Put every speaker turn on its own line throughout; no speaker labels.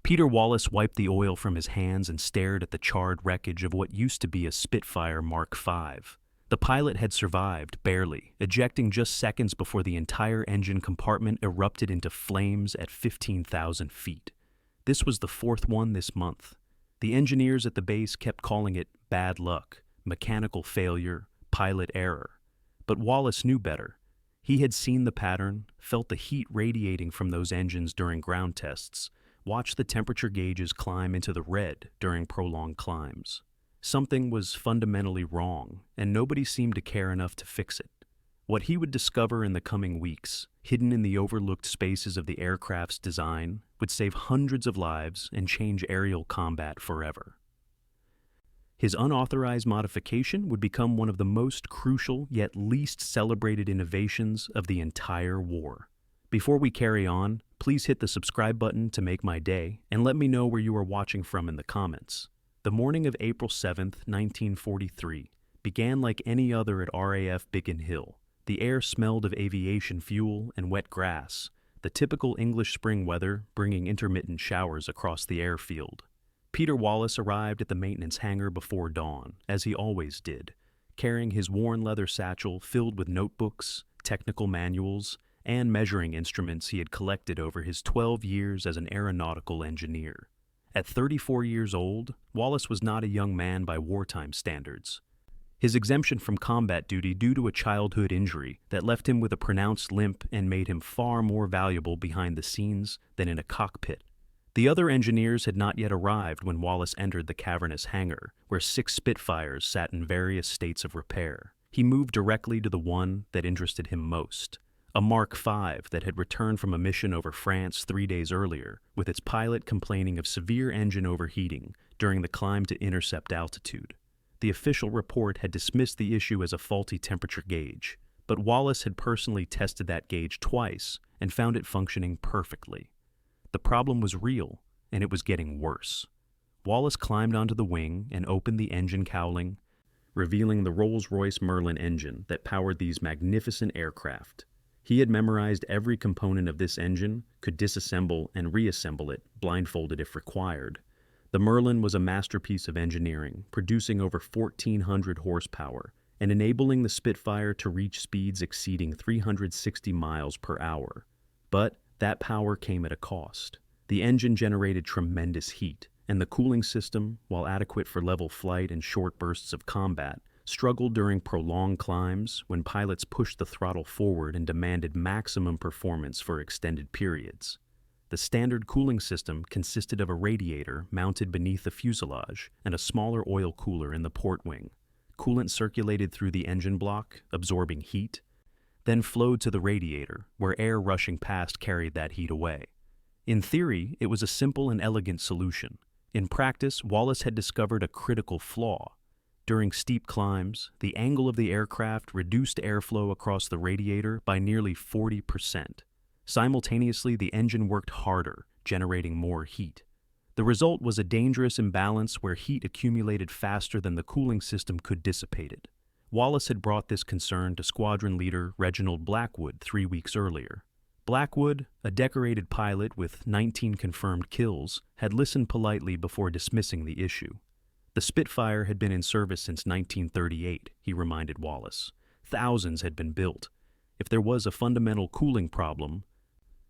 Peter Wallace wiped the oil from his hands and stared at the charred wreckage of what used to be a Spitfire Mark V. The pilot had survived, barely, ejecting just seconds before the entire engine compartment erupted into flames at 15,000 feet. This was the fourth one this month. The engineers at the base kept calling it bad luck, mechanical failure, pilot error. But Wallace knew better. He had seen the pattern, felt the heat radiating from those engines during ground tests, watched the temperature gauges climb into the red during prolonged climbs. Something was fundamentally wrong, and nobody seemed to care enough to fix it. What he would discover in the coming weeks, hidden in the overlooked spaces of the aircraft's design, would save hundreds of lives and change aerial combat forever. His unauthorized modification would become one of the most crucial yet least celebrated innovations of the entire war. Before we carry on, please hit the subscribe button to make my day, and let me know where you are watching from in the comments. The morning of April 7th, 1943, began like any other at RAF Biggin Hill. The air smelled of aviation fuel and wet grass, the typical English spring weather bringing intermittent showers across the airfield. Peter Wallace arrived at the maintenance hangar before dawn, as he always did, carrying his worn leather satchel filled with notebooks, technical manuals, and measuring instruments he had collected over his 12 years as an aeronautical engineer. At 34 years old, Wallace was not a young man by wartime standards. His exemption from combat duty due to a childhood injury that left him with a pronounced limp and made him far more valuable behind the scenes than in a cockpit. The other engineers had not yet arrived when Wallace entered the cavernous hangar, where 6 Spitfires sat in various states of repair. He moved directly to the one that interested him most, a Mark V that had returned from a mission over France 3 days earlier, with its pilot complaining of severe engine overheating during the climb to intercept altitude. The official report had dismissed the issue as a faulty temperature gauge, but Wallace had personally tested that gauge twice and found it functioning perfectly. The problem was real, and it was getting worse. Wallace climbed onto the wing and opened the engine cowling, revealing the Rolls-Royce Merlin engine that powered these magnificent aircraft. He had memorized every component of this engine, could disassemble and reassemble it, blindfolded if required. The Merlin was a masterpiece of engineering, producing over 1,400 horsepower and enabling the Spitfire to reach speeds exceeding 360 miles per hour. But that power came at a cost. The engine generated tremendous heat, and the cooling system, while adequate for level flight and short bursts of combat, struggled during prolonged climbs when pilots pushed the throttle forward and demanded maximum performance for extended periods. The standard cooling system consisted of a radiator mounted beneath the fuselage and a smaller oil cooler in the port wing. Coolant circulated through the engine block, absorbing heat, then flowed to the radiator, where air rushing past carried that heat away. In theory, it was a simple and elegant solution. In practice, Wallace had discovered a critical flaw. During steep climbs, the angle of the aircraft reduced airflow across the radiator by nearly 40%. Simultaneously, the engine worked harder, generating more heat. The result was a dangerous imbalance where heat accumulated faster than the cooling system could dissipate it. Wallace had brought this concern to squadron leader Reginald Blackwood 3 weeks earlier. Blackwood, a decorated pilot with 19 confirmed kills, had listened politely before dismissing the issue. The Spitfire had been in service since 1938, he reminded Wallace. Thousands had been built. If there was a fundamental cooling problem,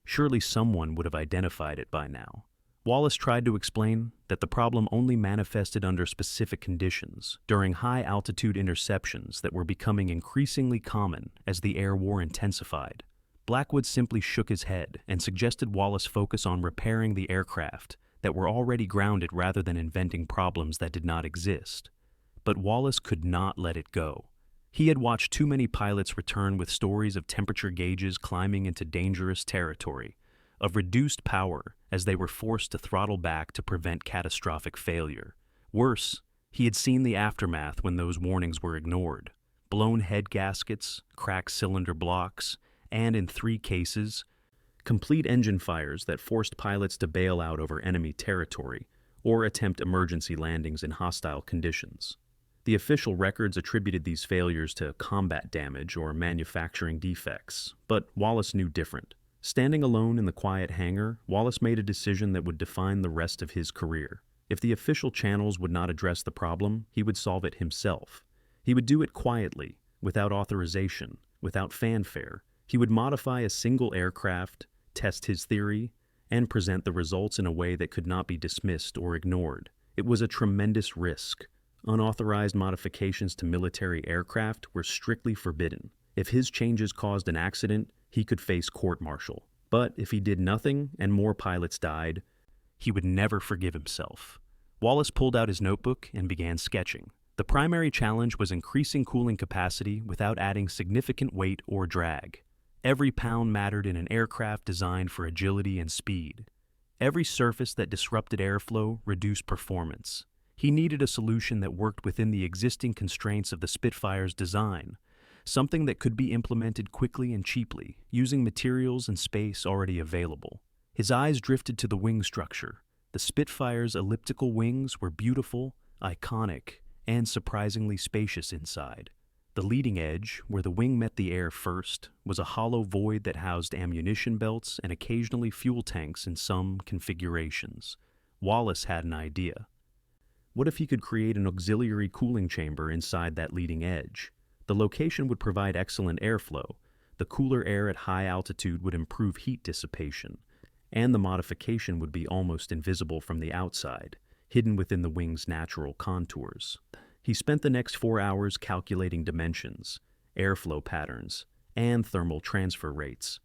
surely someone would have identified it by now. Wallace tried to explain that the problem only manifested under specific conditions, during high-altitude interceptions that were becoming increasingly common as the air war intensified. Blackwood simply shook his head and suggested Wallace focus on repairing the aircraft that were already grounded rather than inventing problems that did not exist. But Wallace could not let it go. He had watched too many pilots return with stories of temperature gauges climbing into dangerous territory, of reduced power as they were forced to throttle back to prevent catastrophic failure. Worse, he had seen the aftermath when those warnings were ignored. Blown head gaskets, cracked cylinder blocks, and in 3 cases, complete engine fires that forced pilots to bail out over enemy territory or attempt emergency landings in hostile conditions. The official records attributed these failures to combat damage or manufacturing defects, but Wallace knew different. Standing alone in the quiet hangar, Wallace made a decision that would define the rest of his career. If the official channels would not address the problem, he would solve it himself. He would do it quietly, without authorization, without fanfare. He would modify a single aircraft, test his theory, and present the results in a way that could not be dismissed or ignored. It was a tremendous risk. Unauthorized modifications to military aircraft were strictly forbidden. If his changes caused an accident, he could face court-martial. But if he did nothing and more pilots died, he would never forgive himself. Wallace pulled out his notebook and began sketching. The primary challenge was increasing cooling capacity without adding significant weight or drag. Every pound mattered in an aircraft designed for agility and speed. Every surface that disrupted airflow reduced performance. He needed a solution that worked within the existing constraints of the Spitfire's design, something that could be implemented quickly and cheaply, using materials and space already available. His eyes drifted to the wing structure. The Spitfire's elliptical wings were beautiful, iconic, and surprisingly spacious inside. The leading edge, where the wing met the air first, was a hollow void that housed ammunition belts and occasionally fuel tanks in some configurations. Wallace had an idea. What if he could create an auxiliary cooling chamber inside that leading edge? The location would provide excellent airflow. The cooler air at high altitude would improve heat dissipation, and the modification would be almost invisible from the outside, hidden within the wing's natural contours. He spent the next 4 hours calculating dimensions, airflow patterns, and thermal transfer rates.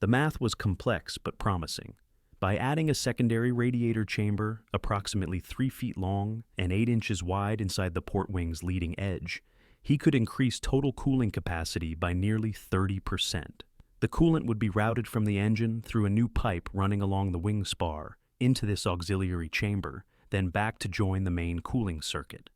The math was complex but promising. By adding a secondary radiator chamber, approximately 3 feet long and 8 inches wide inside the port wing's leading edge, he could increase total cooling capacity by nearly 30%. The coolant would be routed from the engine through a new pipe running along the wing spar into this auxiliary chamber, then back to join the main cooling circuit.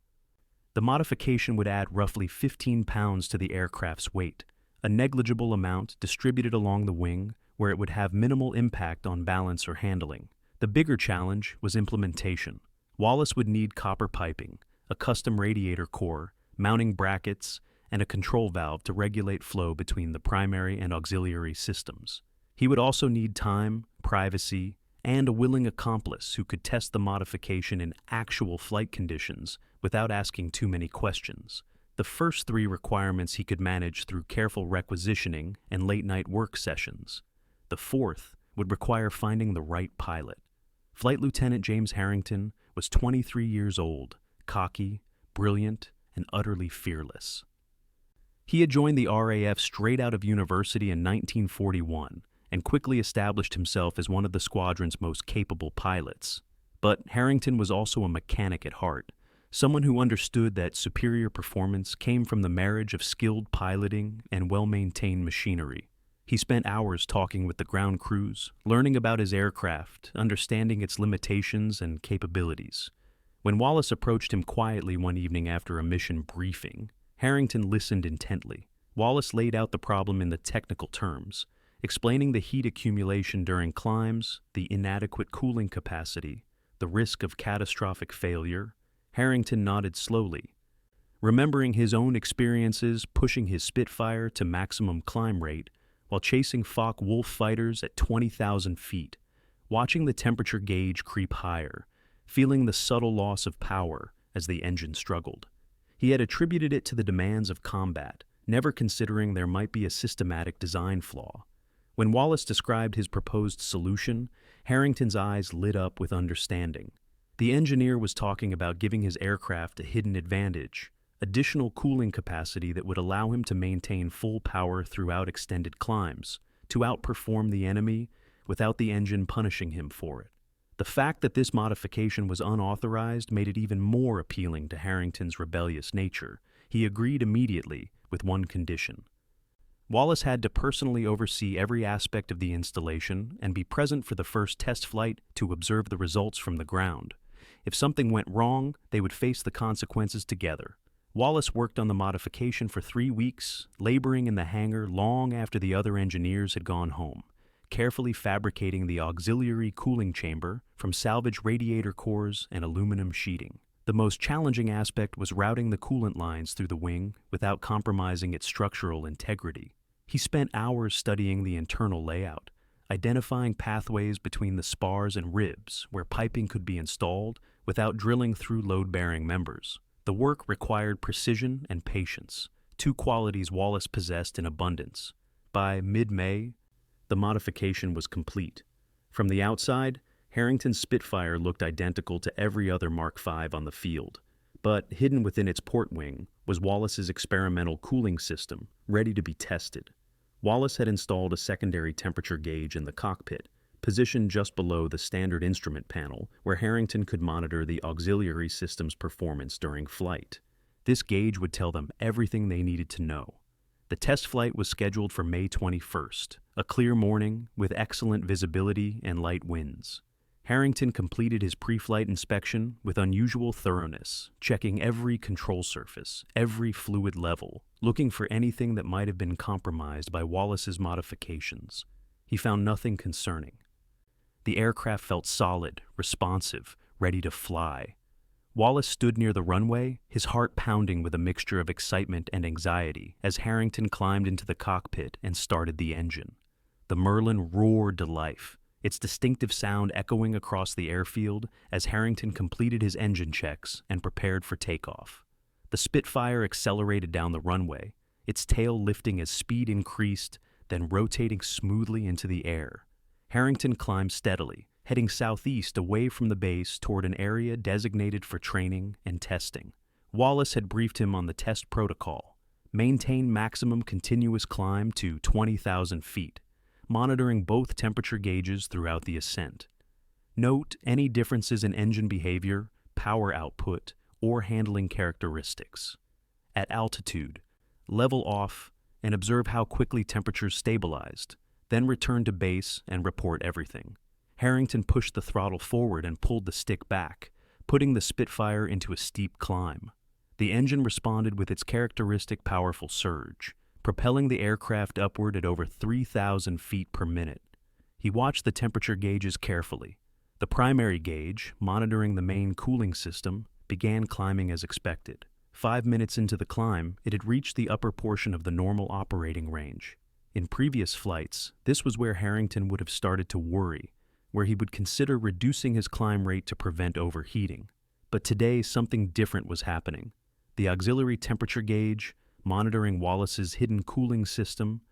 The modification would add roughly 15 pounds to the aircraft's weight, a negligible amount distributed along the wing where it would have minimal impact on balance or handling. The bigger challenge was implementation. Wallace would need copper piping, a custom radiator core, mounting brackets, and a control valve to regulate flow between the primary and auxiliary systems. He would also need time, privacy, and a willing accomplice who could test the modification in actual flight conditions without asking too many questions. The first 3 requirements he could manage through careful requisitioning and late-night work sessions. The 4th would require finding the right pilot. Flight Lieutenant James Harrington was 23 years old, cocky, brilliant, and utterly fearless. He had joined the RAF straight out of university in 1941 and quickly established himself as one of the squadron's most capable pilots. But Harrington was also a mechanic at heart, someone who understood that superior performance came from the marriage of skilled piloting and well-maintained machinery. He spent hours talking with the ground crews, learning about his aircraft, understanding its limitations and capabilities. When Wallace approached him quietly one evening after a mission briefing, Harrington listened intently. Wallace laid out the problem in the technical terms, explaining the heat accumulation during climbs, the inadequate cooling capacity, the risk of catastrophic failure. Harrington nodded slowly, remembering his own experiences pushing his Spitfire to maximum climb rate while chasing Focke-Wulf fighters at 20,000 feet, watching the temperature gauge creep higher, feeling the subtle loss of power as the engine struggled. He had attributed it to the demands of combat, never considering there might be a systematic design flaw. When Wallace described his proposed solution, Harrington's eyes lit up with understanding. The engineer was talking about giving his aircraft a hidden advantage, additional cooling capacity that would allow him to maintain full power throughout extended climbs, to outperform the enemy without the engine punishing him for it. The fact that this modification was unauthorized made it even more appealing to Harrington's rebellious nature. He agreed immediately, with one condition. Wallace had to personally oversee every aspect of the installation and be present for the first test flight to observe the results from the ground. If something went wrong, they would face the consequences together. Wallace worked on the modification for 3 weeks, laboring in the hangar long after the other engineers had gone home, carefully fabricating the auxiliary cooling chamber from salvage radiator cores and aluminum sheeting. The most challenging aspect was routing the coolant lines through the wing without compromising its structural integrity. He spent hours studying the internal layout, identifying pathways between the spars and ribs where piping could be installed without drilling through load-bearing members. The work required precision and patience, two qualities Wallace possessed in abundance. By mid-May, the modification was complete. From the outside, Harrington's Spitfire looked identical to every other Mark V on the field, but hidden within its port wing was Wallace's experimental cooling system, ready to be tested. Wallace had installed a secondary temperature gauge in the cockpit, positioned just below the standard instrument panel, where Harrington could monitor the auxiliary system's performance during flight. This gauge would tell them everything they needed to know. The test flight was scheduled for May 21st, a clear morning with excellent visibility and light winds. Harrington completed his pre-flight inspection with unusual thoroughness, checking every control surface, every fluid level, looking for anything that might have been compromised by Wallace's modifications. He found nothing concerning. The aircraft felt solid, responsive, ready to fly. Wallace stood near the runway, his heart pounding with a mixture of excitement and anxiety as Harrington climbed into the cockpit and started the engine. The Merlin roared to life, its distinctive sound echoing across the airfield as Harrington completed his engine checks and prepared for takeoff. The Spitfire accelerated down the runway, its tail lifting as speed increased, then rotating smoothly into the air. Harrington climbed steadily, heading southeast away from the base toward an area designated for training and testing. Wallace had briefed him on the test protocol: maintain maximum continuous climb to 20,000 feet, monitoring both temperature gauges throughout the ascent. Note any differences in engine behavior, power output, or handling characteristics. At altitude, level off and observe how quickly temperatures stabilized, then return to base and report everything. Harrington pushed the throttle forward and pulled the stick back, putting the Spitfire into a steep climb. The engine responded with its characteristic powerful surge, propelling the aircraft upward at over 3,000 feet per minute. He watched the temperature gauges carefully. The primary gauge, monitoring the main cooling system, began climbing as expected. 5 minutes into the climb, it had reached the upper portion of the normal operating range. In previous flights, this was where Harrington would have started to worry, where he would consider reducing his climb rate to prevent overheating. But today, something different was happening. The auxiliary temperature gauge, monitoring Wallace's hidden cooling system,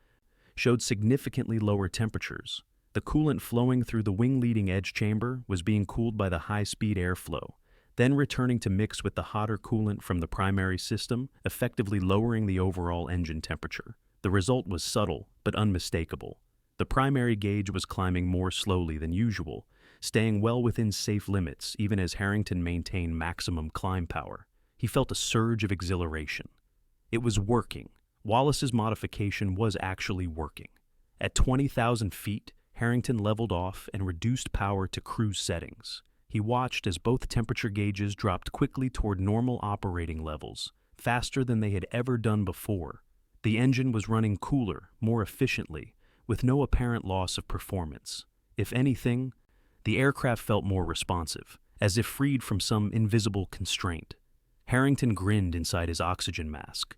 showed significantly lower temperatures. The coolant flowing through the wing leading edge chamber was being cooled by the high-speed airflow, then returning to mix with the hotter coolant from the primary system, effectively lowering the overall engine temperature. The result was subtle but unmistakable. The primary gauge was climbing more slowly than usual, staying well within safe limits even as Harrington maintained maximum climb power. He felt a surge of exhilaration. It was working. Wallace's modification was actually working. At 20,000 feet, Harrington leveled off and reduced power to cruise settings. He watched as both temperature gauges dropped quickly toward normal operating levels, faster than they had ever done before. The engine was running cooler, more efficiently, with no apparent loss of performance. If anything, the aircraft felt more responsive, as if freed from some invisible constraint. Harrington grinned inside his oxygen mask.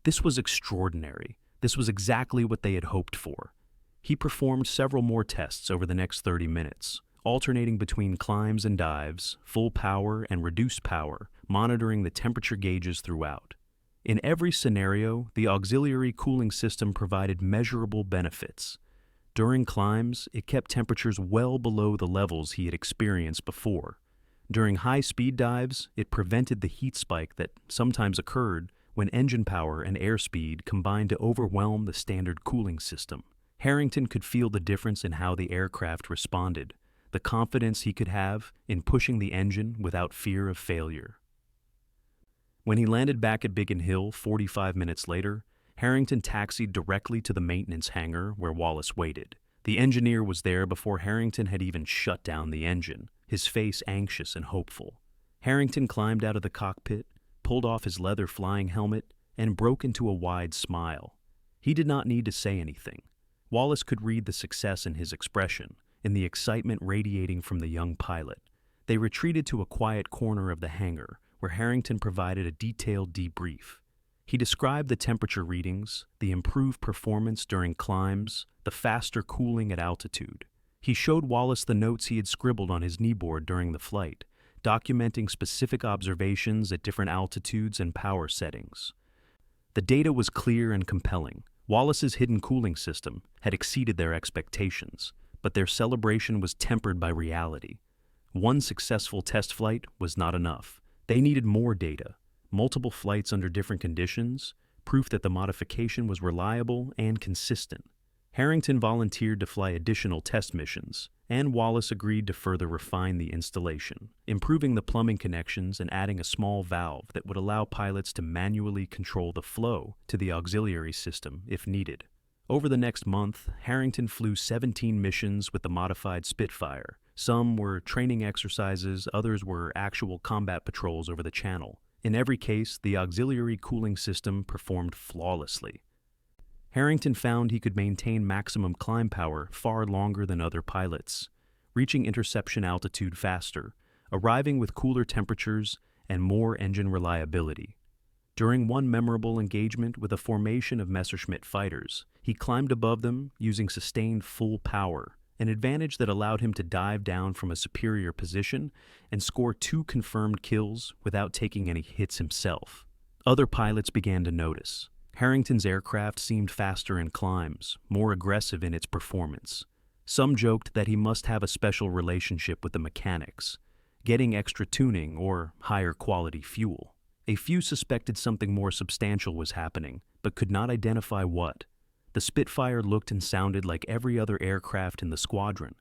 This was extraordinary. This was exactly what they had hoped for. He performed several more tests over the next 30 minutes, alternating between climbs and dives, full power and reduced power, monitoring the temperature gauges throughout. In every scenario, the auxiliary cooling system provided measurable benefits. During climbs, it kept temperatures well below the levels he had experienced before. During high-speed dives, it prevented the heat spike that sometimes occurred when engine power and airspeed combined to overwhelm the standard cooling system. Harrington could feel the difference in how the aircraft responded, the confidence he could have in pushing the engine without fear of failure. When he landed back at Biggin Hill 45 minutes later, Harrington taxied directly to the maintenance hangar where Wallace waited. The engineer was there before Harrington had even shut down the engine, his face anxious and hopeful. Harrington climbed out of the cockpit, pulled off his leather flying helmet, and broke into a wide smile. He did not need to say anything. Wallace could read the success in his expression, in the excitement radiating from the young pilot. They retreated to a quiet corner of the hangar, where Harrington provided a detailed debrief. He described the temperature readings, the improved performance during climbs, the faster cooling at altitude. He showed Wallace the notes he had scribbled on his kneeboard during the flight, documenting specific observations at different altitudes and power settings. The data was clear and compelling. Wallace's hidden cooling system had exceeded their expectations, but their celebration was tempered by reality. One successful test flight was not enough. They needed more data, multiple flights under different conditions, proof that the modification was reliable and consistent. Harrington volunteered to fly additional test missions, and Wallace agreed to further refine the installation, improving the plumbing connections and adding a small valve that would allow pilots to manually control the flow to the auxiliary system if needed. Over the next month, Harrington flew 17 missions with the modified Spitfire. Some were training exercises, others were actual combat patrols over the channel. In every case, the auxiliary cooling system performed flawlessly. Harrington found he could maintain maximum climb power far longer than other pilots, reaching interception altitude faster, arriving with cooler temperatures and more engine reliability. During one memorable engagement with a formation of Messerschmitt fighters, he climbed above them using sustained full power, an advantage that allowed him to dive down from a superior position and score 2 confirmed kills without taking any hits himself. Other pilots began to notice. Harrington's aircraft seemed faster in climbs, more aggressive in its performance. Some joked that he must have a special relationship with the mechanics, getting extra tuning or higher quality fuel. A few suspected something more substantial was happening, but could not identify what. The Spitfire looked and sounded like every other aircraft in the squadron.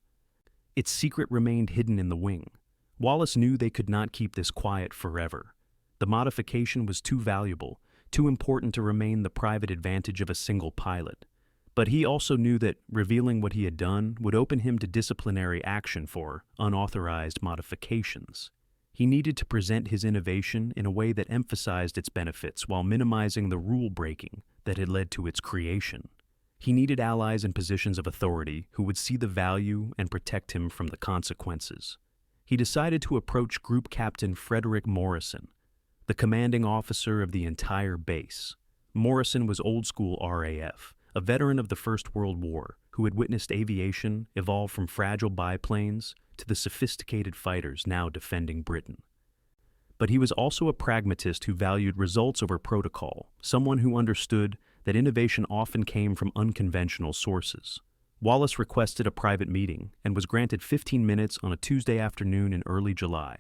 Its secret remained hidden in the wing. Wallace knew they could not keep this quiet forever. The modification was too valuable, too important to remain the private advantage of a single pilot. But he also knew that revealing what he had done would open him to disciplinary action for unauthorized modifications. He needed to present his innovation in a way that emphasized its benefits while minimizing the rule-breaking that had led to its creation. He needed allies in positions of authority who would see the value and protect him from the consequences. He decided to approach Group Captain Frederick Morrison, the commanding officer of the entire base. Morrison was old-school RAF, a veteran of the First World War who had witnessed aviation evolve from fragile biplanes to the sophisticated fighters now defending Britain. But he was also a pragmatist who valued results over protocol, someone who understood that innovation often came from unconventional sources. Wallace requested a private meeting and was granted 15 minutes on a Tuesday afternoon in early July.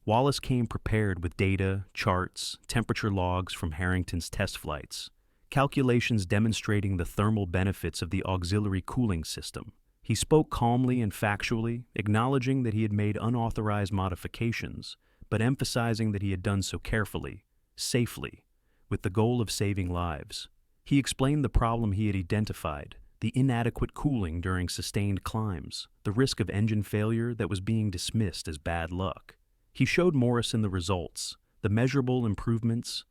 Wallace came prepared with data, charts, temperature logs from Harrington's test flights, calculations demonstrating the thermal benefits of the auxiliary cooling system. He spoke calmly and factually, acknowledging that he had made unauthorized modifications, but emphasizing that he had done so carefully, safely, with the goal of saving lives. He explained the problem he had identified, the inadequate cooling during sustained climbs, the risk of engine failure that was being dismissed as bad luck. He showed Morrison the results, the measurable improvements,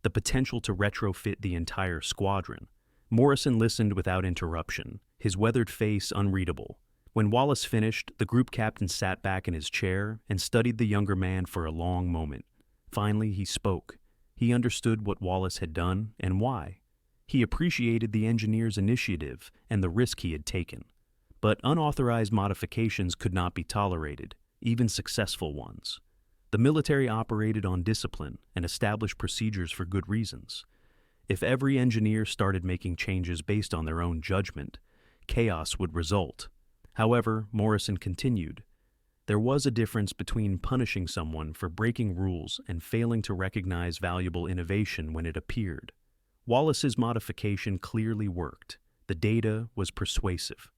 the potential to retrofit the entire squadron. Morrison listened without interruption, his weathered face unreadable. When Wallace finished, the group captain sat back in his chair and studied the younger man for a long moment. Finally, he spoke. He understood what Wallace had done and why. He appreciated the engineer's initiative and the risk he had taken. But unauthorized modifications could not be tolerated, even successful ones. The military operated on discipline and established procedures for good reasons. If every engineer started making changes based on their own judgment, chaos would result. However, Morrison continued, there was a difference between punishing someone for breaking rules and failing to recognize valuable innovation when it appeared. Wallace's modification clearly worked. The data was persuasive.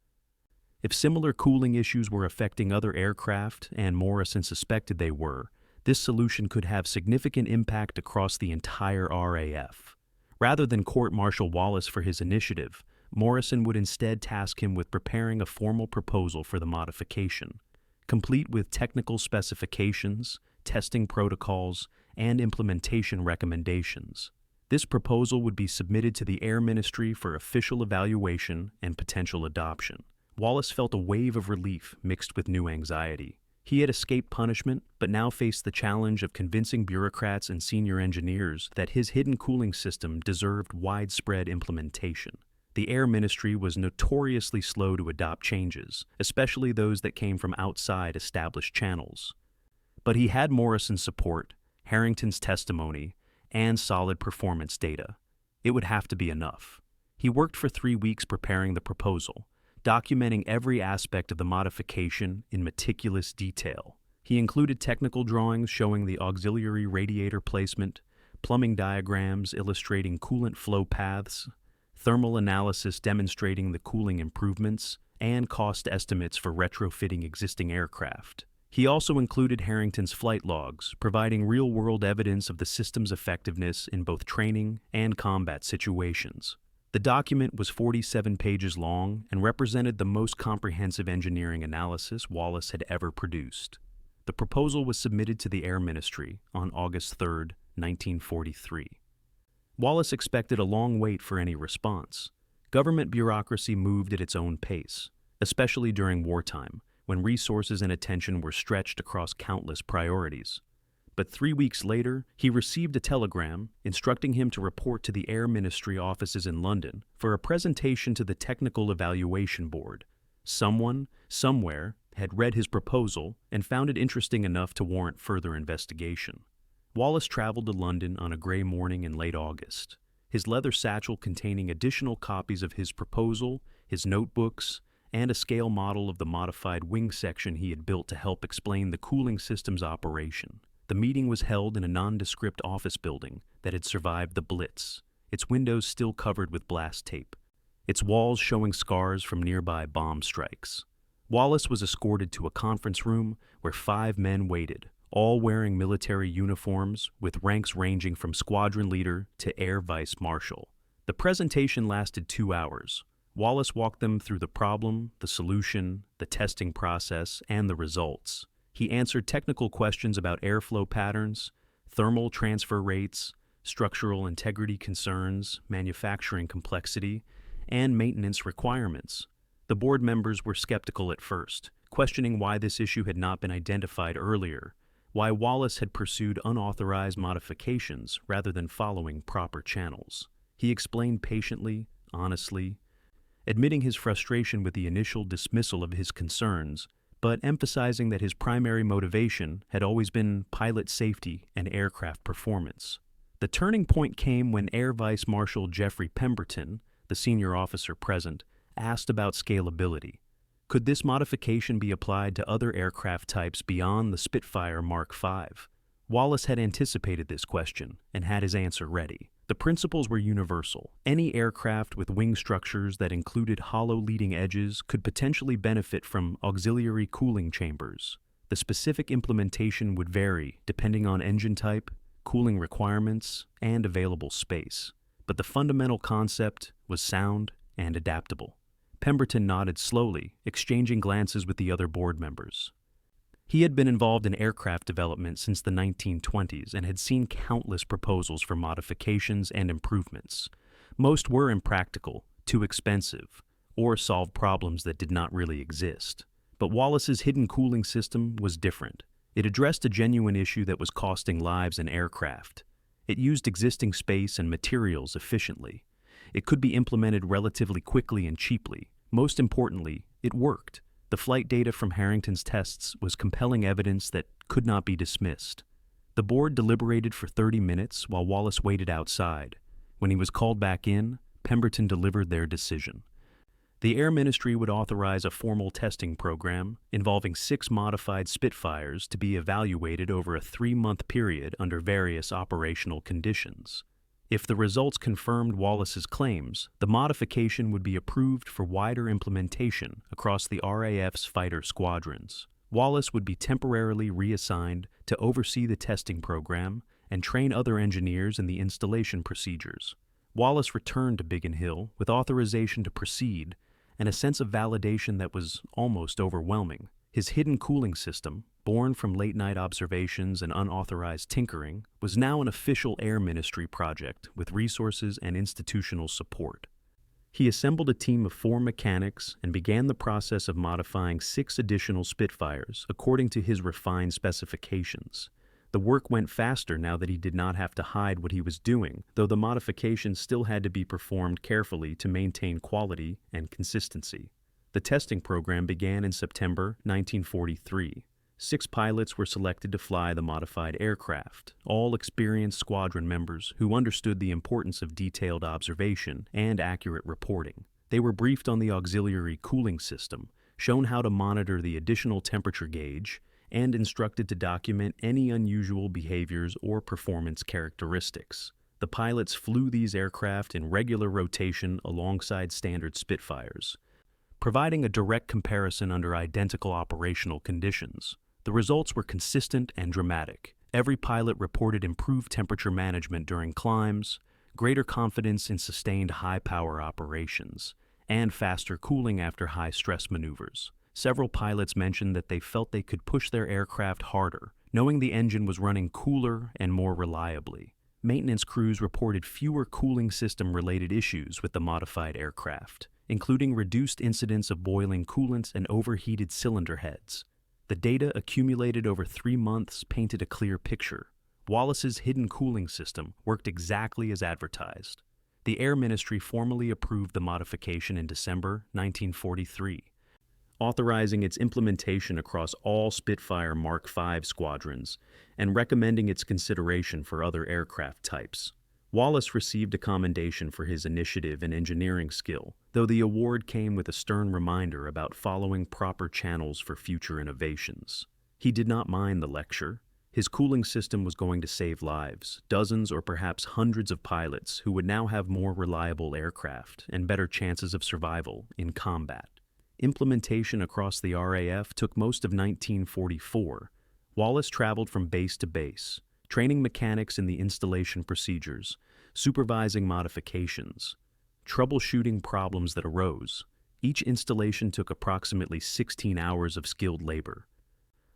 If similar cooling issues were affecting other aircraft, and Morrison suspected they were, this solution could have significant impact across the entire RAF. Rather than court-martial Wallace for his initiative, Morrison would instead task him with preparing a formal proposal for the modification, complete with technical specifications, testing protocols, and implementation recommendations. This proposal would be submitted to the Air Ministry for official evaluation and potential adoption. Wallace felt a wave of relief mixed with new anxiety. He had escaped punishment, but now faced the challenge of convincing bureaucrats and senior engineers that his hidden cooling system deserved widespread implementation. The Air Ministry was notoriously slow to adopt changes, especially those that came from outside established channels. But he had Morrison's support, Harrington's testimony, and solid performance data. It would have to be enough. He worked for 3 weeks preparing the proposal, documenting every aspect of the modification in meticulous detail. He included technical drawings showing the auxiliary radiator placement, plumbing diagrams illustrating coolant flow paths, thermal analysis demonstrating the cooling improvements, and cost estimates for retrofitting existing aircraft. He also included Harrington's flight logs, providing real-world evidence of the system's effectiveness in both training and combat situations. The document was 47 pages long and represented the most comprehensive engineering analysis Wallace had ever produced. The proposal was submitted to the Air Ministry on August 3, 1943. Wallace expected a long wait for any response. Government bureaucracy moved at its own pace, especially during wartime, when resources and attention were stretched across countless priorities. But 3 weeks later, he received a telegram instructing him to report to the Air Ministry offices in London for a presentation to the Technical Evaluation Board. Someone, somewhere, had read his proposal and found it interesting enough to warrant further investigation. Wallace traveled to London on a gray morning in late August, his leather satchel containing additional copies of his proposal, his notebooks, and a scale model of the modified wing section he had built to help explain the cooling system's operation. The meeting was held in a nondescript office building that had survived the Blitz, its windows still covered with blast tape, its walls showing scars from nearby bomb strikes. Wallace was escorted to a conference room where 5 men waited, all wearing military uniforms with ranks ranging from squadron leader to air vice marshal. The presentation lasted 2 hours. Wallace walked them through the problem, the solution, the testing process, and the results. He answered technical questions about airflow patterns, thermal transfer rates, structural integrity concerns, manufacturing complexity, and maintenance requirements. The board members were skeptical at first, questioning why this issue had not been identified earlier, why Wallace had pursued unauthorized modifications rather than following proper channels. He explained patiently, honestly, admitting his frustration with the initial dismissal of his concerns, but emphasizing that his primary motivation had always been pilot safety and aircraft performance. The turning point came when Air Vice Marshal Jeffrey Pemberton, the senior officer present, asked about scalability. Could this modification be applied to other aircraft types beyond the Spitfire Mark V? Wallace had anticipated this question and had his answer ready. The principles were universal. Any aircraft with wing structures that included hollow leading edges could potentially benefit from auxiliary cooling chambers. The specific implementation would vary depending on engine type, cooling requirements, and available space. But the fundamental concept was sound and adaptable. Pemberton nodded slowly, exchanging glances with the other board members. He had been involved in aircraft development since the 1920s and had seen countless proposals for modifications and improvements. Most were impractical, too expensive, or solved problems that did not really exist. But Wallace's hidden cooling system was different. It addressed a genuine issue that was costing lives in aircraft. It used existing space and materials efficiently. It could be implemented relatively quickly and cheaply. Most importantly, it worked. The flight data from Harrington's tests was compelling evidence that could not be dismissed. The board deliberated for 30 minutes while Wallace waited outside. When he was called back in, Pemberton delivered their decision. The Air Ministry would authorize a formal testing program involving 6 modified Spitfires to be evaluated over a 3-month period under various operational conditions. If the results confirmed Wallace's claims, the modification would be approved for wider implementation across the RAF's fighter squadrons. Wallace would be temporarily reassigned to oversee the testing program and train other engineers in the installation procedures. Wallace returned to Biggin Hill with authorization to proceed and a sense of validation that was almost overwhelming. His hidden cooling system, born from late-night observations and unauthorized tinkering, was now an official Air Ministry project with resources and institutional support. He assembled a team of 4 mechanics and began the process of modifying 6 additional Spitfires according to his refined specifications. The work went faster now that he did not have to hide what he was doing, though the modifications still had to be performed carefully to maintain quality and consistency. The testing program began in September 1943. 6 pilots were selected to fly the modified aircraft, all experienced squadron members who understood the importance of detailed observation and accurate reporting. They were briefed on the auxiliary cooling system, shown how to monitor the additional temperature gauge, and instructed to document any unusual behaviors or performance characteristics. The pilots flew these aircraft in regular rotation alongside standard Spitfires, providing a direct comparison under identical operational conditions. The results were consistent and dramatic. Every pilot reported improved temperature management during climbs, greater confidence in sustained high-power operations, and faster cooling after high-stress maneuvers. Several pilots mentioned that they felt they could push their aircraft harder, knowing the engine was running cooler and more reliably. Maintenance crews reported fewer cooling system-related issues with the modified aircraft, including reduced incidents of boiling coolant and overheated cylinder heads. The data accumulated over 3 months painted a clear picture. Wallace's hidden cooling system worked exactly as advertised. The Air Ministry formally approved the modification in December 1943, authorizing its implementation across all Spitfire Mark V squadrons and recommending its consideration for other aircraft types. Wallace received a commendation for his initiative and engineering skill, though the award came with a stern reminder about following proper channels for future innovations. He did not mind the lecture. His cooling system was going to save lives, dozens or perhaps hundreds of pilots who would now have more reliable aircraft and better chances of survival in combat. Implementation across the RAF took most of 1944. Wallace traveled from base to base, training mechanics in the installation procedures, supervising modifications, troubleshooting problems that arose. Each installation took approximately 16 hours of skilled labor.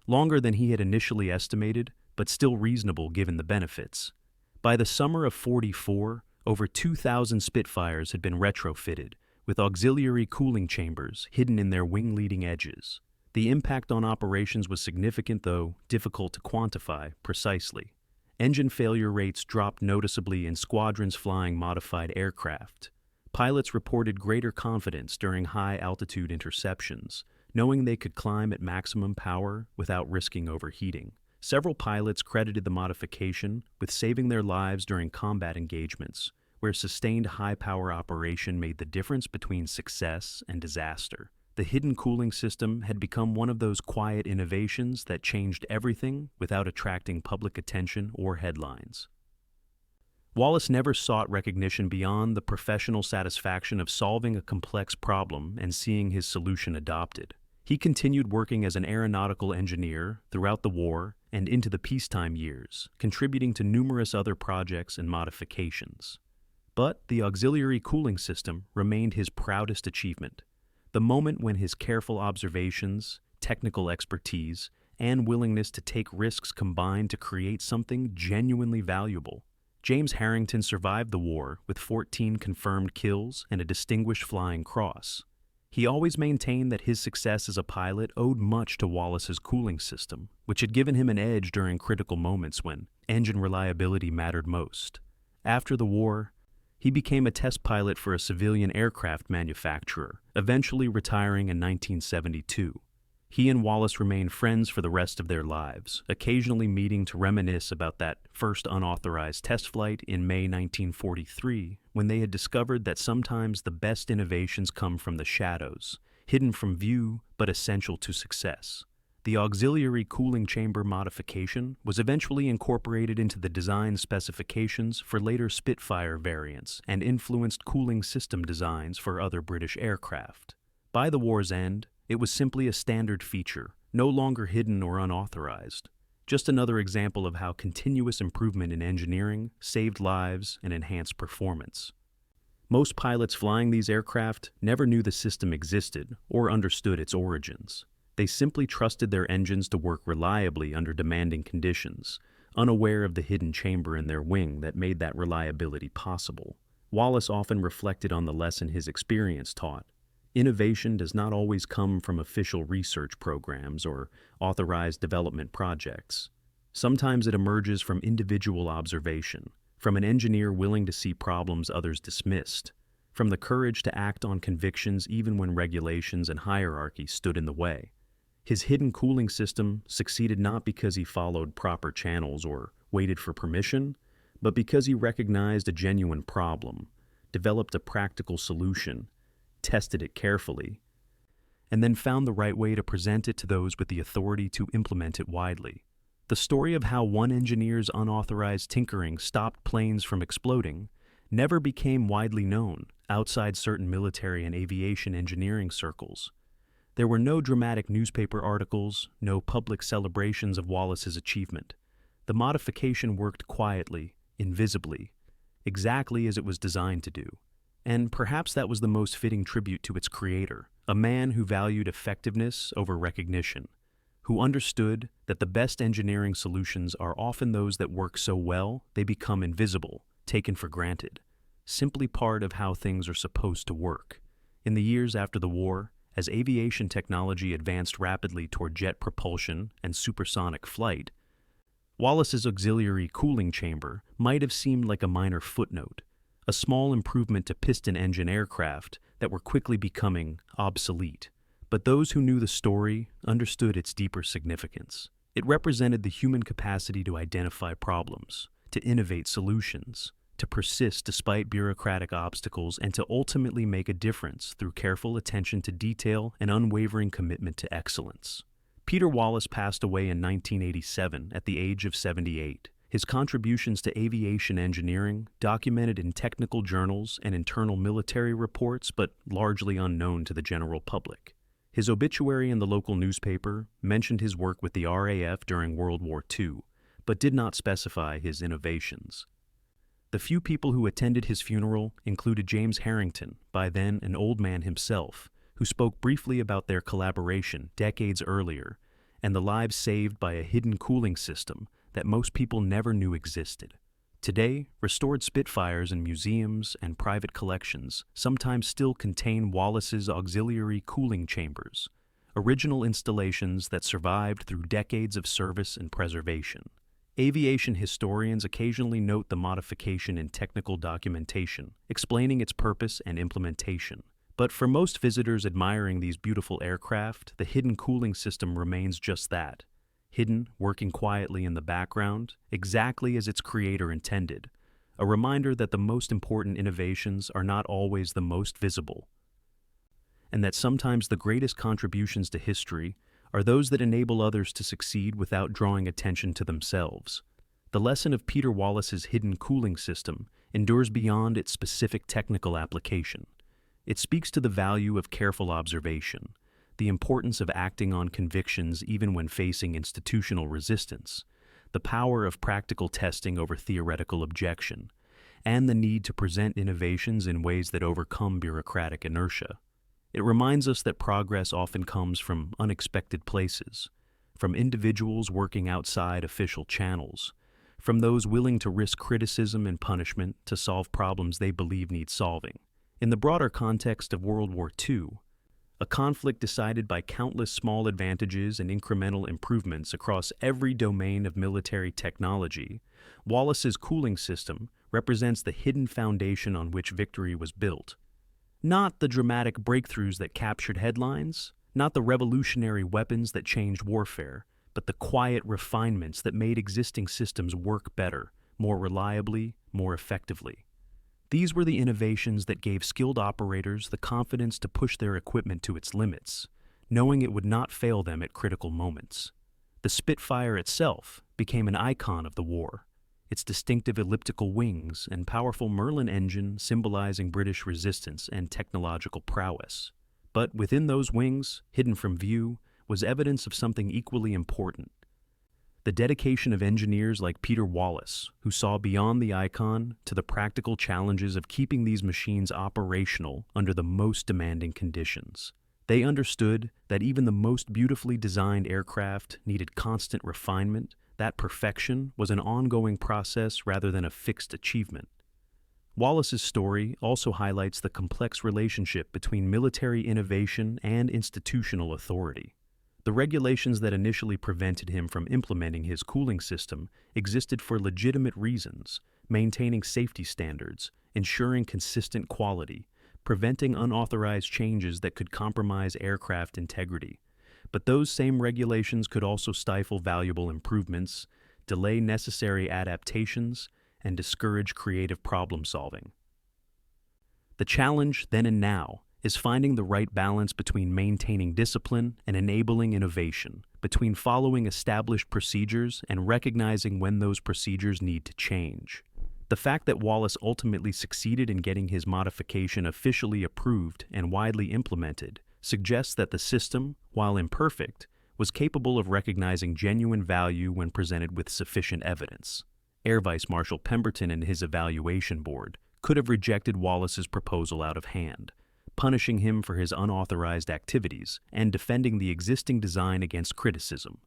Longer than he had initially estimated, but still reasonable given the benefits. By the summer of '44, over 2,000 Spitfires had been retrofitted, with auxiliary cooling chambers hidden in their wing leading edges. The impact on operations was significant, though difficult to quantify precisely. Engine failure rates dropped noticeably in squadrons flying modified aircraft. Pilots reported greater confidence during high-altitude interceptions, knowing they could climb at maximum power without risking overheating. Several pilots credited the modification with saving their lives during combat engagements, where sustained high-power operation made the difference between success and disaster. The hidden cooling system had become one of those quiet innovations that changed everything without attracting public attention or headlines. Wallace never sought recognition beyond the professional satisfaction of solving a complex problem and seeing his solution adopted. He continued working as an aeronautical engineer throughout the war and into the peacetime years, contributing to numerous other projects and modifications. But the auxiliary cooling system remained his proudest achievement. The moment when his careful observations, technical expertise, and willingness to take risks combined to create something genuinely valuable. James Harrington survived the war with 14 confirmed kills and a Distinguished Flying Cross. He always maintained that his success as a pilot owed much to Wallace's cooling system, which had given him an edge during critical moments when engine reliability mattered most. After the war, he became a test pilot for a civilian aircraft manufacturer, eventually retiring in 1972. He and Wallace remained friends for the rest of their lives, occasionally meeting to reminisce about that first unauthorized test flight in May 1943, when they had discovered that sometimes the best innovations come from the shadows, hidden from view but essential to success. The auxiliary cooling chamber modification was eventually incorporated into the design specifications for later Spitfire variants and influenced cooling system designs for other British aircraft. By the war's end, it was simply a standard feature, no longer hidden or unauthorized. Just another example of how continuous improvement in engineering saved lives and enhanced performance. Most pilots flying these aircraft never knew the system existed or understood its origins. They simply trusted their engines to work reliably under demanding conditions, unaware of the hidden chamber in their wing that made that reliability possible. Wallace often reflected on the lesson his experience taught. Innovation does not always come from official research programs or authorized development projects. Sometimes it emerges from individual observation, from an engineer willing to see problems others dismissed, from the courage to act on convictions even when regulations and hierarchy stood in the way. His hidden cooling system succeeded not because he followed proper channels or waited for permission, but because he recognized a genuine problem, developed a practical solution, tested it carefully, and then found the right way to present it to those with the authority to implement it widely. The story of how one engineer's unauthorized tinkering stopped planes from exploding never became widely known outside certain military and aviation engineering circles. There were no dramatic newspaper articles, no public celebrations of Wallace's achievement. The modification worked quietly, invisibly, exactly as it was designed to do. And perhaps that was the most fitting tribute to its creator, a man who valued effectiveness over recognition, who understood that the best engineering solutions are often those that work so well they become invisible, taken for granted, simply part of how things are supposed to work. In the years after the war, as aviation technology advanced rapidly toward jet propulsion and supersonic flight, Wallace's auxiliary cooling chamber might have seemed like a minor footnote, a small improvement to piston-engine aircraft that were quickly becoming obsolete. But those who knew the story understood its deeper significance. It represented the human capacity to identify problems, to innovate solutions, to persist despite bureaucratic obstacles, and to ultimately make a difference through careful attention to detail and unwavering commitment to excellence. Peter Wallace passed away in 1987 at the age of 78. His contributions to aviation engineering, documented in technical journals and internal military reports, but largely unknown to the general public. His obituary in the local newspaper mentioned his work with the RAF during World War II, but did not specify his innovations. The few people who attended his funeral included James Harrington, by then an old man himself, who spoke briefly about their collaboration decades earlier and the lives saved by a hidden cooling system that most people never knew existed. Today, restored Spitfires in museums and private collections sometimes still contain Wallace's auxiliary cooling chambers, original installations that survived through decades of service and preservation. Aviation historians occasionally note the modification in technical documentation, explaining its purpose and implementation. But for most visitors admiring these beautiful aircraft, the hidden cooling system remains just that. Hidden, working quietly in the background, exactly as its creator intended. A reminder that the most important innovations are not always the most visible, and that sometimes the greatest contributions to history are those that enable others to succeed without drawing attention to themselves. The lesson of Peter Wallace's hidden cooling system endures beyond its specific technical application. It speaks to the value of careful observation, the importance of acting on convictions even when facing institutional resistance, the power of practical testing over theoretical objection, and the need to present innovations in ways that overcome bureaucratic inertia. It reminds us that progress often comes from unexpected places, from individuals working outside official channels, from those willing to risk criticism and punishment to solve problems they believe need solving. In the broader context of World War II, a conflict decided by countless small advantages and incremental improvements across every domain of military technology, Wallace's cooling system represents the hidden foundation on which victory was built. Not the dramatic breakthroughs that captured headlines, not the revolutionary weapons that changed warfare, but the quiet refinements that made existing systems work better, more reliably, more effectively. These were the innovations that gave skilled operators the confidence to push their equipment to its limits, knowing it would not fail them at critical moments. The Spitfire itself became an icon of the war, its distinctive elliptical wings and powerful Merlin engine symbolizing British resistance and technological prowess. But within those wings, hidden from view, was evidence of something equally important: the dedication of engineers like Peter Wallace, who saw beyond the icon to the practical challenges of keeping these machines operational under the most demanding conditions. They understood that even the most beautifully designed aircraft needed constant refinement, that perfection was an ongoing process rather than a fixed achievement. Wallace's story also highlights the complex relationship between military innovation and institutional authority. The regulations that initially prevented him from implementing his cooling system existed for legitimate reasons, maintaining safety standards, ensuring consistent quality, preventing unauthorized changes that could compromise aircraft integrity. But those same regulations could also stifle valuable improvements, delay necessary adaptations, and discourage creative problem-solving. The challenge, then and now, is finding the right balance between maintaining discipline and enabling innovation, between following established procedures and recognizing when those procedures need to change. The fact that Wallace ultimately succeeded in getting his modification officially approved and widely implemented suggests that the system, while imperfect, was capable of recognizing genuine value when presented with sufficient evidence. Air Vice Marshal Pemberton and his evaluation board could have rejected Wallace's proposal out of hand, punishing him for his unauthorized activities and defending the existing design against criticism.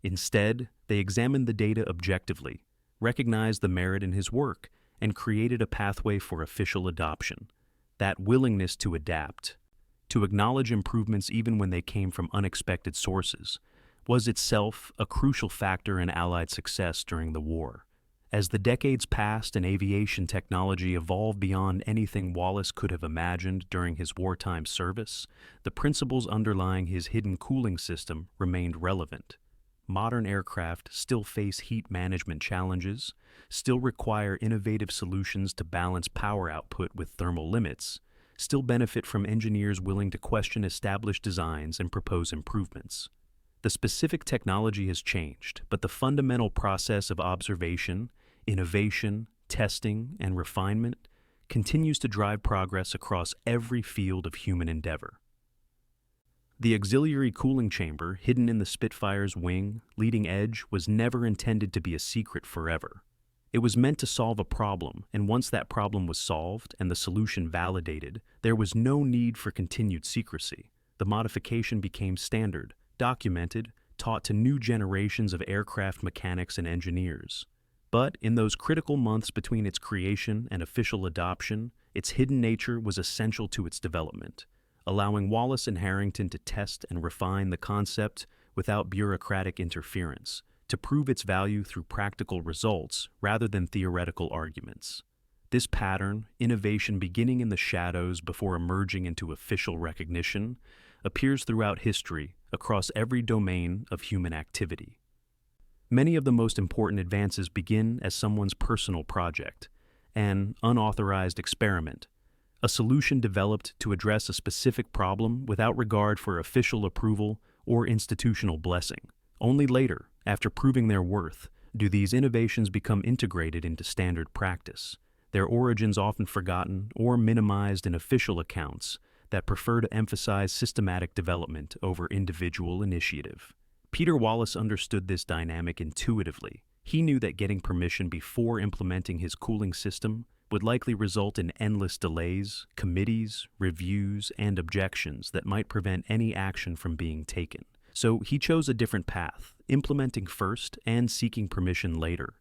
Instead, they examined the data objectively, recognized the merit in his work, and created a pathway for official adoption. That willingness to adapt, to acknowledge improvements even when they came from unexpected sources, was itself a crucial factor in Allied success during the war. As the decades passed and aviation technology evolved beyond anything Wallace could have imagined during his wartime service, the principles underlying his hidden cooling system remained relevant. Modern aircraft still face heat management challenges, still require innovative solutions to balance power output with thermal limits, still benefit from engineers willing to question established designs and propose improvements. The specific technology has changed, but the fundamental process of observation, innovation, testing, and refinement continues to drive progress across every field of human endeavor. The auxiliary cooling chamber, hidden in the Spitfire's wing, leading edge, was never intended to be a secret forever. It was meant to solve a problem, and once that problem was solved and the solution validated, there was no need for continued secrecy. The modification became standard, documented, taught to new generations of aircraft mechanics and engineers. But in those critical months between its creation and official adoption, its hidden nature was essential to its development, allowing Wallace and Harrington to test and refine the concept without bureaucratic interference, to prove its value through practical results rather than theoretical arguments. This pattern, innovation beginning in the shadows before emerging into official recognition, appears throughout history across every domain of human activity. Many of the most important advances begin as someone's personal project, an unauthorized experiment, a solution developed to address a specific problem without regard for official approval or institutional blessing. Only later, after proving their worth, do these innovations become integrated into standard practice, their origins often forgotten or minimized in official accounts that prefer to emphasize systematic development over individual initiative. Peter Wallace understood this dynamic intuitively. He knew that getting permission before implementing his cooling system would likely result in endless delays, committees, reviews, and objections that might prevent any action from being taken. So he chose a different path, implementing first and seeking permission later,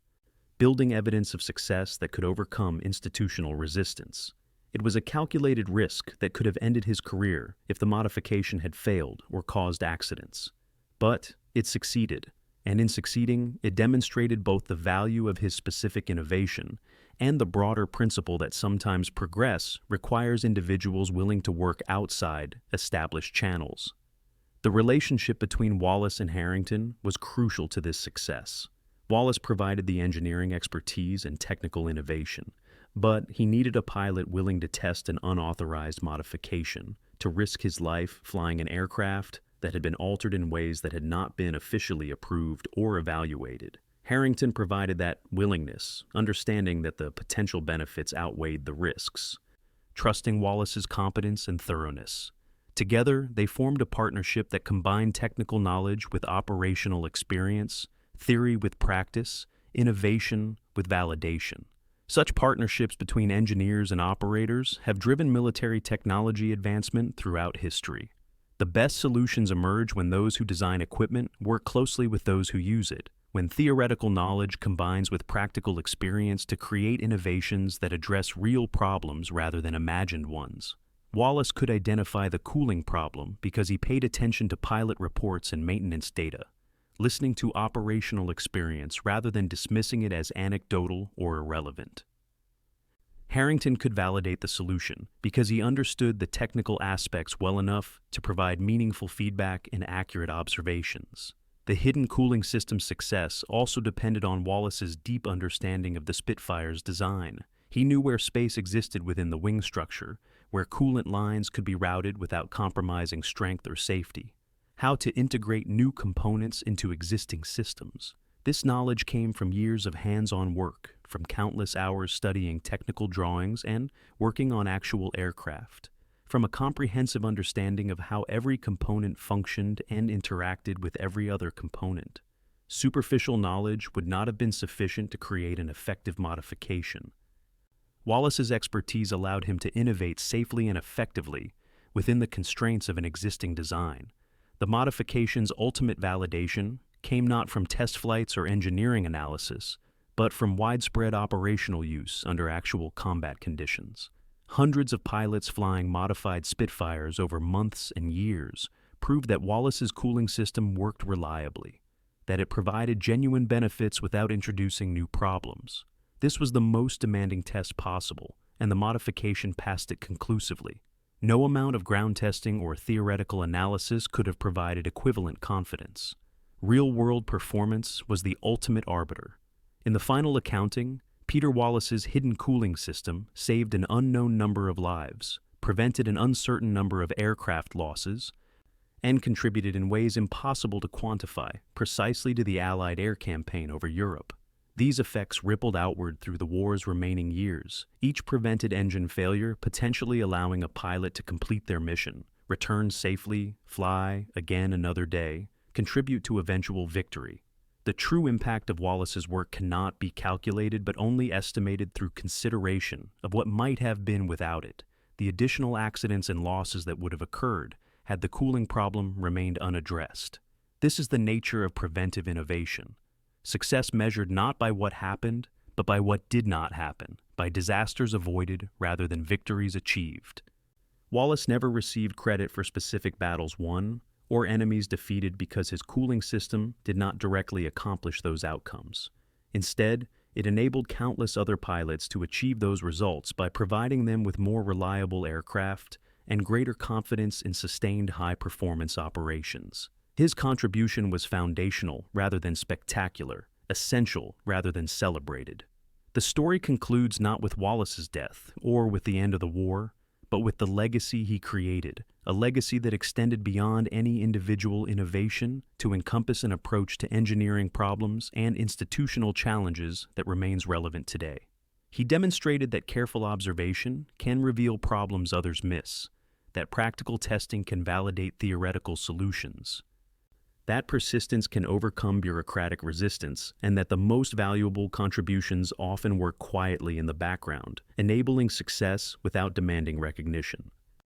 building evidence of success that could overcome institutional resistance. It was a calculated risk that could have ended his career if the modification had failed or caused accidents. But it succeeded, and in succeeding, it demonstrated both the value of his specific innovation and the broader principle that sometimes progress requires individuals willing to work outside established channels. The relationship between Wallace and Harrington was crucial to this success. Wallace provided the engineering expertise and technical innovation, but he needed a pilot willing to test an unauthorized modification, to risk his life flying an aircraft that had been altered in ways that had not been officially approved or evaluated. Harrington provided that willingness, understanding that the potential benefits outweighed the risks, trusting Wallace's competence and thoroughness. Together, they formed a partnership that combined technical knowledge with operational experience, theory with practice, innovation with validation. Such partnerships between engineers and operators have driven military technology advancement throughout history. The best solutions emerge when those who design equipment work closely with those who use it, when theoretical knowledge combines with practical experience to create innovations that address real problems rather than imagined ones. Wallace could identify the cooling problem because he paid attention to pilot reports and maintenance data, listening to operational experience rather than dismissing it as anecdotal or irrelevant. Harrington could validate the solution because he understood the technical aspects well enough to provide meaningful feedback and accurate observations. The hidden cooling system's success also depended on Wallace's deep understanding of the Spitfire's design. He knew where space existed within the wing structure, where coolant lines could be routed without compromising strength or safety, how to integrate new components into existing systems. This knowledge came from years of hands-on work, from countless hours studying technical drawings and working on actual aircraft, from a comprehensive understanding of how every component functioned and interacted with every other component. Superficial knowledge would not have been sufficient to create an effective modification. Wallace's expertise allowed him to innovate safely and effectively within the constraints of an existing design. The modification's ultimate validation came not from test flights or engineering analysis, but from widespread operational use under actual combat conditions. Hundreds of pilots flying modified Spitfires over months and years proved that Wallace's cooling system worked reliably, that it provided genuine benefits without introducing new problems. This was the most demanding test possible, and the modification passed it conclusively. No amount of ground testing or theoretical analysis could have provided equivalent confidence. Real-world performance was the ultimate arbiter. In the final accounting, Peter Wallace's hidden cooling system saved an unknown number of lives, prevented an uncertain number of aircraft losses, and contributed in ways impossible to quantify precisely to the Allied air campaign over Europe. These effects rippled outward through the war's remaining years. Each prevented engine failure, potentially allowing a pilot to complete their mission, return safely, fly again another day, contribute to eventual victory. The true impact of Wallace's work cannot be calculated but only estimated through consideration of what might have been without it, the additional accidents and losses that would have occurred had the cooling problem remained unaddressed. This is the nature of preventive innovation. Success measured not by what happened, but by what did not happen, by disasters avoided rather than victories achieved. Wallace never received credit for specific battles won or enemies defeated because his cooling system did not directly accomplish those outcomes. Instead, it enabled countless other pilots to achieve those results by providing them with more reliable aircraft and greater confidence in sustained high-performance operations. His contribution was foundational rather than spectacular, essential rather than celebrated. The story concludes not with Wallace's death or with the end of the war, but with the legacy he created, a legacy that extended beyond any individual innovation to encompass an approach to engineering problems and institutional challenges that remains relevant today. He demonstrated that careful observation can reveal problems others miss, that practical testing can validate theoretical solutions, that persistence can overcome bureaucratic resistance, and that the most valuable contributions often work quietly in the background, enabling success without demanding recognition.